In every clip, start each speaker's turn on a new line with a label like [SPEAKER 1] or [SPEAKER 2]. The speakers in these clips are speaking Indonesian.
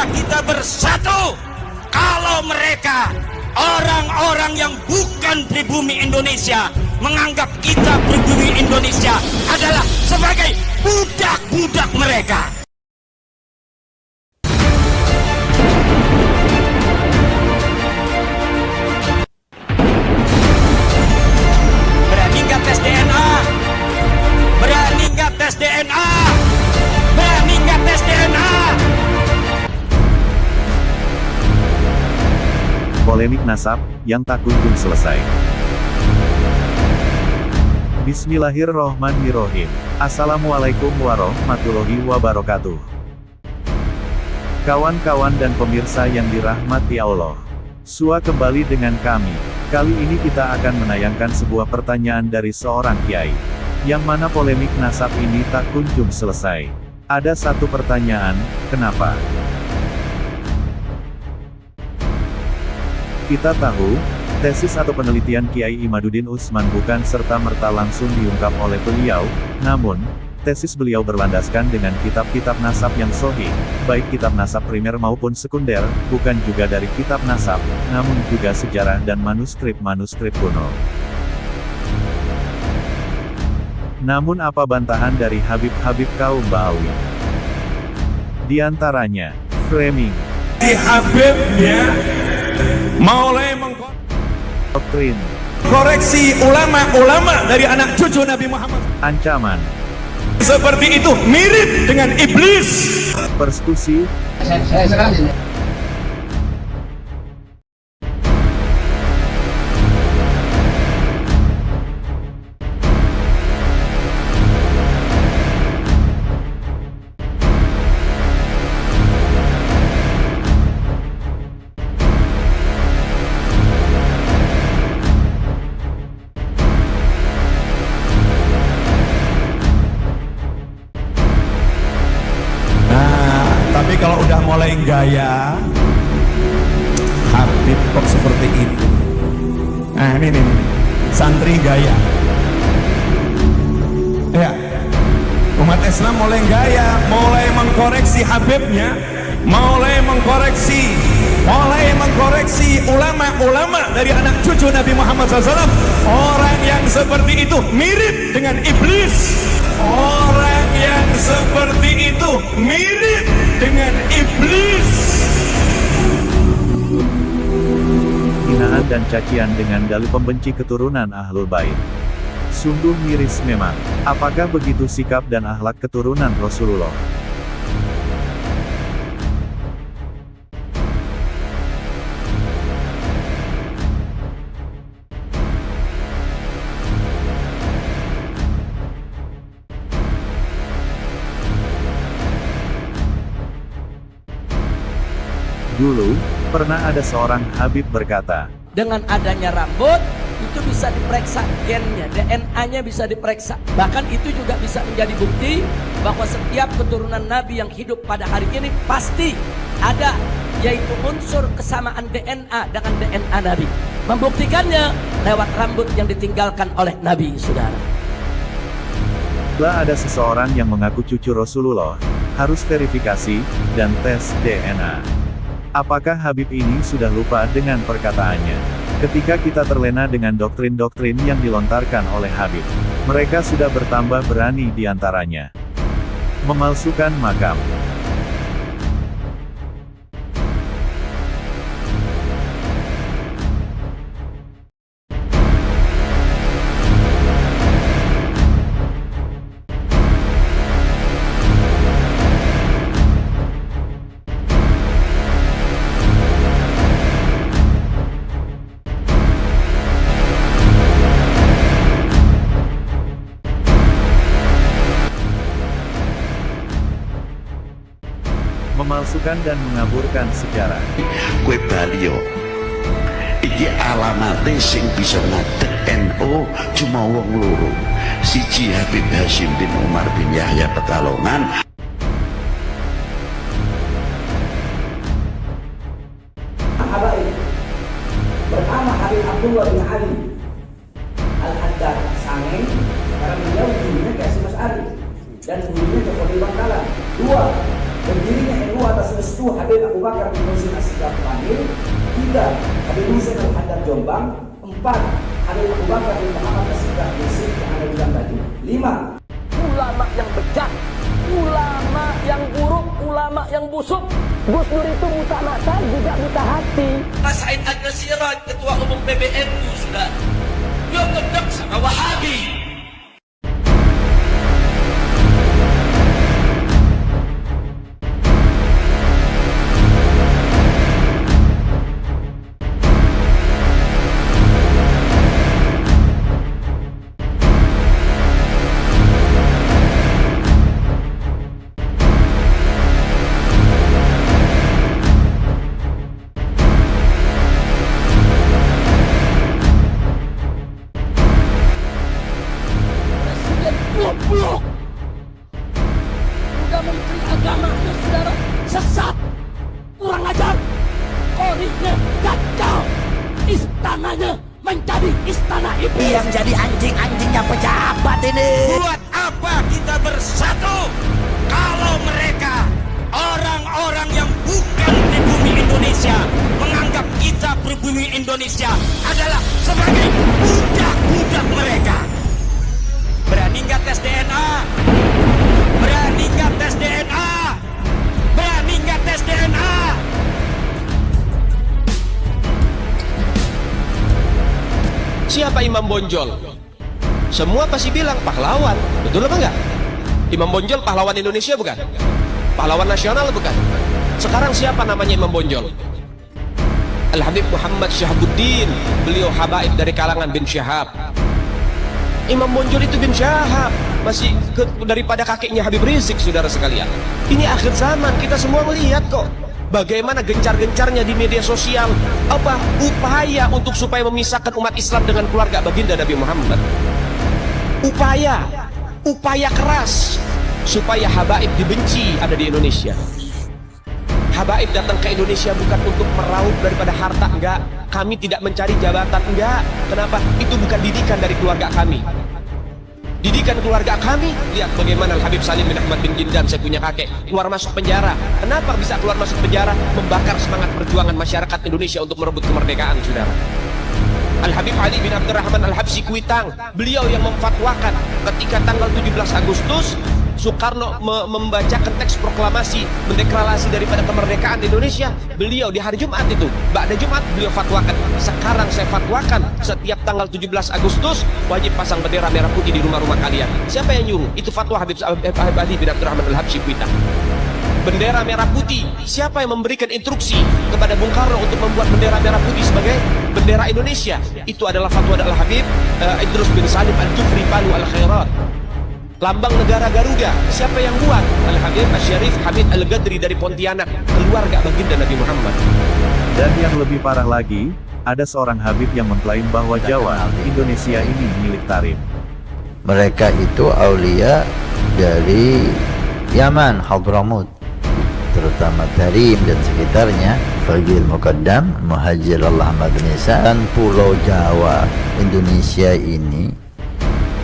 [SPEAKER 1] marilah kita bersatu. Kalau mereka orang-orang yang bukan pribumi Indonesia menganggap kita pribumi Indonesia adalah sebagai budak-budak mereka. Berani nggak tes DNA? Berani nggak tes DNA? Berani nggak tes DNA?
[SPEAKER 2] Polemik nasab yang tak kunjung selesai. Bismillahirrohmanirrohim. Assalamualaikum warahmatullahi wabarakatuh. Kawan-kawan dan pemirsa yang dirahmati Allah, Sua kembali dengan kami. Kali ini kita akan menayangkan sebuah pertanyaan dari seorang kiai, yang mana polemik nasab ini tak kunjung selesai. Ada satu pertanyaan, kenapa? Kita tahu, tesis atau penelitian Kiai Imaduddin Utsman bukan serta-merta langsung diungkap oleh beliau, namun, tesis beliau berlandaskan dengan kitab-kitab nasab yang sahih, baik kitab nasab primer maupun sekunder, bukan juga dari kitab nasab, namun juga sejarah dan manuskrip-manuskrip kuno. Namun apa bantahan dari Habib-Habib kaum Ba'awi? Di antaranya, framing.
[SPEAKER 3] Si Habibnya mulai koreksi ulama-ulama dari anak cucu Nabi Muhammad.
[SPEAKER 2] Ancaman.
[SPEAKER 3] Seperti itu mirip dengan iblis.
[SPEAKER 2] Persekusi.
[SPEAKER 3] Tapi kalau udah mulai gaya Habib kok seperti itu. Nah ini santri gaya ya, umat Islam mulai gaya, mulai mengkoreksi Habibnya, mulai mengkoreksi ulama-ulama dari anak cucu Nabi Muhammad SAW. Orang yang seperti itu mirip dengan iblis. Orang yang seperti itu mirip dengan iblis.
[SPEAKER 2] Hinaan dan cacian dengan dalih pembenci keturunan Ahlul Bait. Sungguh miris memang. Apakah begitu sikap dan akhlak keturunan Rasulullah? Dulu, pernah ada seorang Habib berkata,
[SPEAKER 4] dengan adanya rambut, itu bisa diperiksa gennya, DNA-nya bisa diperiksa. Bahkan itu juga bisa menjadi bukti bahwa setiap keturunan Nabi yang hidup pada hari ini pasti ada, yaitu unsur kesamaan DNA dengan DNA Nabi. Membuktikannya lewat rambut yang ditinggalkan oleh Nabi, saudara.
[SPEAKER 2] Bila ada seseorang yang mengaku cucu Rasulullah, harus verifikasi dan tes DNA. Apakah Habib ini sudah lupa dengan perkataannya? Ketika kita terlena dengan doktrin-doktrin yang dilontarkan oleh Habib, mereka sudah bertambah berani di antaranya memalsukan makam. Memalsukan dan mengaburkan sejarah.
[SPEAKER 5] Kue Balio iki alamate sing bisa ngadeg NU cuma wong loro, siji Habib Hashim bin Umar bin Yahya Pekalongan.
[SPEAKER 6] Pertama Habib Abdullah bin Ali Al-Haddad Sangeng, karena beliau dulunya kasih Mas Ari dan dulunya Joko di Bangkalan. Dua, berdirinya NU atas restu Habib Abu Bakar bin Muhsin As-Siddiq Kamil. 3. Habib Husain Al-Haddad Jombang. 4. Habib Abu Bakar bin Muhammad As-Siddiq Yusuf yang ada bilang tadi. 5.
[SPEAKER 4] Ulama yang bejat, ulama yang buruk, ulama yang busuk. Gus Dur itu buta mata juga buta hati.
[SPEAKER 1] Mas Said Agil Siraj, Ketua Umum PBNU, sudah dia gedek sama Wahabi. Goblok. Udah menteri agamanya saudara sesat, kurang ajar, koriknya kacau, istananya menjadi istana iblis.
[SPEAKER 7] Yang jadi anjing-anjingnya pejabat ini.
[SPEAKER 1] Buat apa kita bersatu kalau mereka orang-orang yang bukan di bumi Indonesia menganggap kita pribumi Indonesia adalah sebagai budak-budak mereka. Berani nggak tes DNA? Berani nggak tes DNA? Berani nggak tes DNA?
[SPEAKER 8] Siapa Imam Bonjol? Semua pasti bilang pahlawan, betul apa enggak? Imam Bonjol pahlawan Indonesia bukan? Pahlawan nasional bukan? Sekarang siapa namanya Imam Bonjol? Al-Habib Muhammad Syahabuddin, beliau habaib dari kalangan bin Syahab. Imam Bonjol itu bin Syahab, masih daripada kakeknya Habib Rizik, saudara sekalian. Ini akhir zaman, kita semua melihat kok bagaimana gencar-gencarnya di media sosial apa upaya untuk supaya memisahkan umat Islam dengan keluarga baginda Nabi Muhammad. Upaya keras supaya habaib dibenci ada di Indonesia. Habaib datang ke Indonesia bukan untuk meraup daripada harta, enggak. Kami tidak mencari jabatan, enggak. Kenapa? Itu bukan didikan dari keluarga kami. Didikan keluarga kami, lihat bagaimana Al-Habib Salim bin Ahmad bin Jindan, saya punya kakek, keluar masuk penjara. Kenapa bisa keluar masuk penjara? Membakar semangat perjuangan masyarakat Indonesia untuk merebut kemerdekaan, saudara. Al-Habib Ali bin Abdurrahman Al-Habsyi Kuitang, beliau yang memfatwakan ketika tanggal 17 Agustus Soekarno membacakan teks proklamasi mendeklarasi daripada kemerdekaan Indonesia. Beliau di hari Jumat itu, ba'da Jumat beliau fatwakan, sekarang saya fatwakan setiap tanggal 17 Agustus wajib pasang bendera merah putih di rumah-rumah kalian. Siapa yang nyuruh? Itu fatwa Habib Ali bin Abdurrahman Al-Habsyi Kuitang. Bendera merah putih, siapa yang memberikan instruksi kepada Bung Karno untuk membuat bendera merah putih sebagai bendera Indonesia? Itu adalah fatwa Al-Habib Idrus bin Salim Al-Jufri Palu Al-Khairat. Lambang negara Garuda, siapa yang buat? Al-Habib Asy-Syarif Hamid Al-Ghadri dari Pontianak, keluarga baginda Nabi Muhammad.
[SPEAKER 2] Dan yang lebih parah lagi, ada seorang Habib yang mengklaim bahwa Jawa, Indonesia ini milik Tarim.
[SPEAKER 9] Mereka itu aulia dari Yaman, Hadramut, terutama Tarim dan sekitarnya, Fagil Muqaddam, Muhajir Allah Ahmad Nisa, dan Pulau Jawa Indonesia ini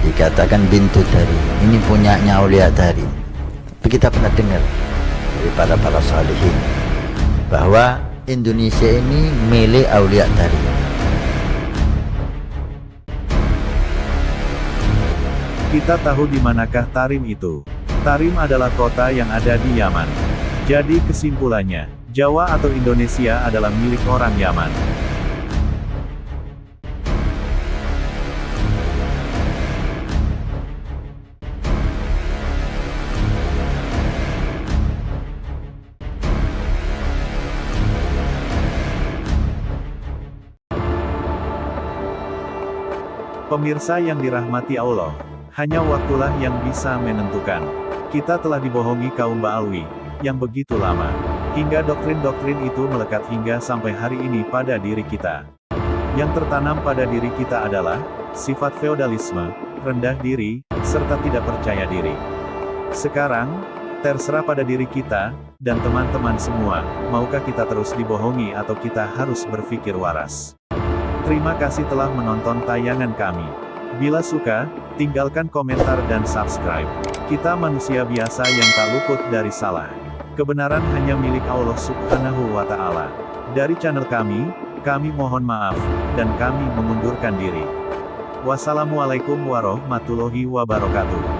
[SPEAKER 9] dikatakan bintu Tarim, ini punyanya aulia Tarim. Kita pernah dengar dari para salihin bahwa Indonesia ini milik aulia Tarim.
[SPEAKER 2] Kita tahu di manakah Tarim itu. Tarim adalah kota yang ada di Yaman. Jadi kesimpulannya, Jawa atau Indonesia adalah milik orang Yaman. Pemirsa yang dirahmati Allah, hanya waktulah yang bisa menentukan. Kita telah dibohongi kaum Ba'alwi, yang begitu lama, hingga doktrin-doktrin itu melekat hingga sampai hari ini pada diri kita. Yang tertanam pada diri kita adalah sifat feodalisme, rendah diri, serta tidak percaya diri. Sekarang, terserah pada diri kita, dan teman-teman semua, maukah kita terus dibohongi atau kita harus berpikir waras. Terima kasih telah menonton tayangan kami. Bila suka, tinggalkan komentar dan subscribe. Kita manusia biasa yang tak luput dari salah. Kebenaran hanya milik Allah Subhanahu wa Ta'ala. Dari channel kami mohon maaf, dan kami mengundurkan diri. Wassalamualaikum warahmatullahi wabarakatuh.